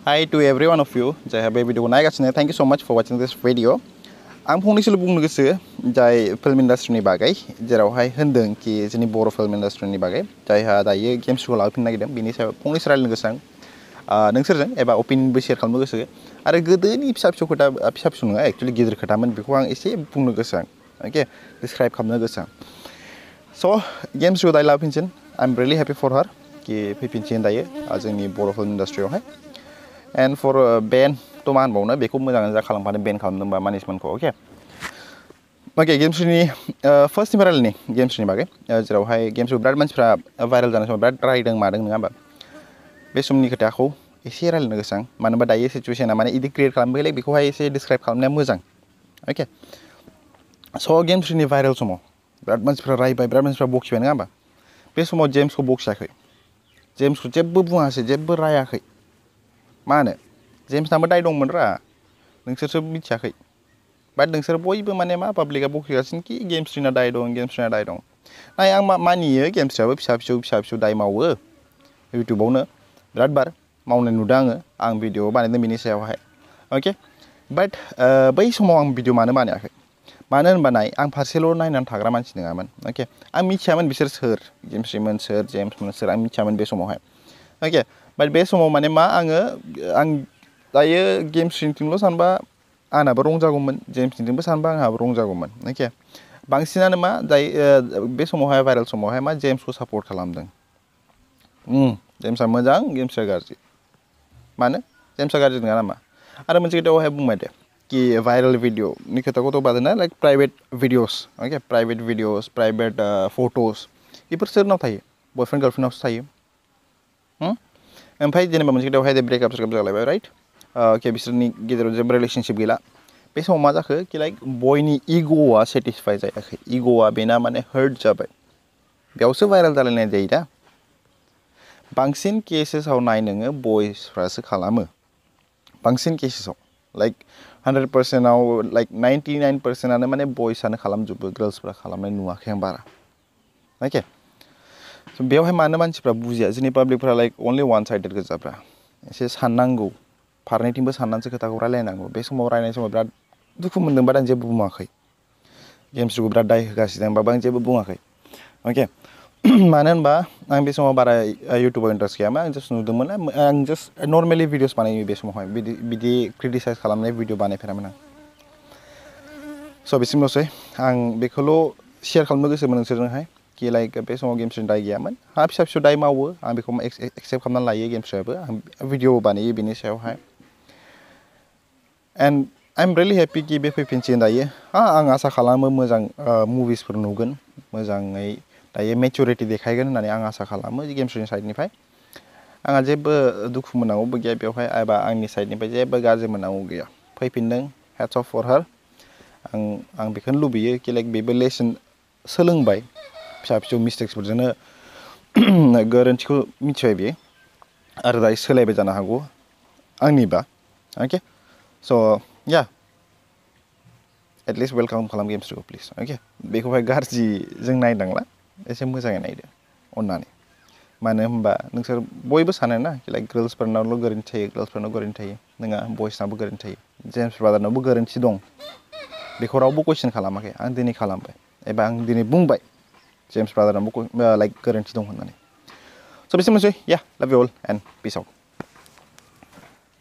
Hi to every one of you जायहा बे भिडिअखौ नायगासिनो thank you so much for watching this video आं फंनैसोल' बुंनो गोसो जाय फिल्म इन्डास्ट्रिनि बागै जेरावहाय होनदों कि जोंनि बर' फिल्म इन्डास्ट्रिनि बागै जायहा दायो गेम्सखौ लाबोफिननो नागिरदों बिनि सायाव फंनैसो रायलायनो गोसो आं नोंसोरजों एबा अपिनियनबो शेयार खालामनो गोसो आरो गोदोनि फिसा फिसौ नङा एक्चुअलि गिदिर खोथामोन बेखौ आं एसे बुंनो गोसो आं अके डिसक्राइब खालामनो गोसो आं स' गेम्सखौ दायो लाबोफिनसिन I am really happy for her कि फैफिनसिगोन दायो जोंनि बर' फिल्म इन्डास्ट्रियावहाय एन्ड फर बेन थ' मा होनबावनो बेखौ मोजाङै जा खालामफादों बेन खालामदोंबा मानिसमेन्टखौ अके गेम्सनि फार्स्टनिफ्राय रायलायनि गेम्सनि बागै जेरावहाय गेम्सखौ बिराद मानसिफ्रा भाइरेल जानाय समाव बिराद रायदों मादों नङा होमबा बे समनि खोथाखौ एसे रायलायनो गोसो आं मानो होनबा दायो सिचुवेसना माने इदि क्रिएट खालामबायलाय बेखौहाय एसे डिसक्राइब खालामनाया मोजां अके स' गेम्सनि भाइरेल समाव बिराद मानसिफ्रा रायबाय बिराद मानसिफ्रा बखिबाय नङा होमबा बे समाव जेम्सखौ बखियाखै जेम्सखौ जेबो बुङासै जेबो रायाखै मा होनो जेम्सनाबो दाय दंमोन रा नोंसोरसो मिथियाखै बाट नोंसोर बयबो माने मा पाब्लिकआ बखिगासिनो कि गेम्सट्रिना दाय दं गेम्सट्रिना दाय दं नाय आं मानियो गेम्सट्रियाबो फिसा फिसौ दाय मावो इउटुबावनो बिराद बार मावनाय नुदों आं भिडिअ बानायदों बिनि सायावहाय अके बाट बै समाव आं भिडिअ मानो बानायाखै मानो होनबा नाय आं फारसेल' नायनानै थाग्रा मानसि नङामोन अके आं मिथियामोन बिसोर सोर गेम्सट्रिमोन सोर जेम्समोन सोर आं मिथियामोन बे समावहाय अके बाट बे समाव माने मा आं दायो गेम्सट्रिनिथिंल' सानबा आंनाबो रं जागौमोन जेम्सनिथिंबो सानबा आंहाबो रं जागौमोन अके बांसिनानो मा दायो बे समावहाय भाइरेल समावहाय मा जेम्सखौ सापर्ट खालामदों जेम्सआ मोजां गेम्सआ गाज्रि मानो जेम्सआ गाज्रि नङा नामा आरो मोनसे खोथायावहाय बुंबाय दे कि भाइरेल भिडिअनि खोथाखौथ' बादोना लाइक प्राइभेट भिडिअस अके प्राइभेट भिडिअस प्राइभेट फट'स बेफोर सोरनाव थायो बयफ्रेन्ड गार्लफ्रेन्डनावसो थायो ओमफ्राय जेनेबा मोनसे खोथायावहाय ब्रेकआप जालायबाय राइट अके बिसोरनि गेजेराव जेबो रिलेशनशिप गैला बे समाव मा जाखो कि लाइक बयनि इग'आ सेटिसफाइ जायाखै इग'आ बेना माने हार्ट जाबाय बेयावसो भाइरेल जालायनाय जायो दा बांसिन केसेसाव नाय नोङो बयसफ्रासो खालामो बांसिन केसेसाव लाइक 100%आव लाइक 99%आनो माने बयसआनो खालामजोबो गार्ल्सफ्रा खालामनाय नुवाखै आं बारा अके स' बेवहाय मानो मानसिफ्रा बुजिया जोंनि पाब्लिकफ्रा लाइक अनलि वान साइडेड गोजाफ्रा एसे साननांगौ फारनैथिंबो साननानैसो खोथाखौ रायलायनांगौ बे समाव रायलायनाय समाव बिराद दुखु मोनदों बाट आं जेबो बुङाखै गेम्सखौ बिराद दाय होगासिनो होमबाबो आं जेबो बुङाखै अके मानो होनबा आं बे समाव बारा इउटुबाव इन्टारेस्ट गैयामोन आं जास्ट नुदोंमोन आं जास्ट नर्मेलि भिडिअस बानायो बे समावहाय बिदि क्रिटिसाइज खालामनाय भिडिअ बानायफेरामोन आं स' बिसिमल'सै आं बेखौल' शेयार खालामनो गोसोमोन नोंसोरजोंहाय कि लाइक बे समाव गेम्सनि दाय गैयामोन फिसा फिसौ दाय मावो आं बेखौ एक्सेप्ट खालामनानै लायो गेम्सआबो आं भिडिअ बानायो बेनि सायावहाय and I am really happy कि बे फैफिनसिगोन दायो आं आसा खालामो मोजां मुभिसफोर नुगोन मोजाङै दायो मेचुरिटि देखायगोन होननानै आं आसा खालामो गेम्सनि साइडनिफ्राय आंहा जेबो दुखु मोननांगौबो गैया बेवहाय एबा आंनि साइडनिफ्राय जेबो गाज्रि मोननांगौ गैया फैफिनदों हेड्स अफ फर हार आं बेखौनो लुबैयो कि लाइक बेबो लेसन सोलोंबाय फिसा फिसौ मिस्टेक्सफोरजोंनो गोरोन्थिखौ मिथिबाय बियो आरो दायो सोलायबाय जानो हागौ आंनिबा अके स' या एटलिस्ट वेलकाम खालाम गेम्सखौ प्लिज अके बेखौहाय गाज्रिजों नायनांला एसे मोजाङै नायदो अननानै मानो होनबा नोंसोर बयबो सानो ना कि लाइक गार्ल्सफोरनावल' गोरोन्थि थायो गार्ल्सफोरनाव गोरोन्थि थायो नङा बयसनावबो गोरोन्थि थायो जेम्स ब्रादारनावबो गोरोन्थि दं बेखौ रावबो कुइसन खालामाखै आं दिनै खालामबाय एबा आं दिनै बुंबाय जेम्स ब्रादारनावबो लाइक गोरोन्थि दं होननानै स' बेसिमनोसै या love you all and peace out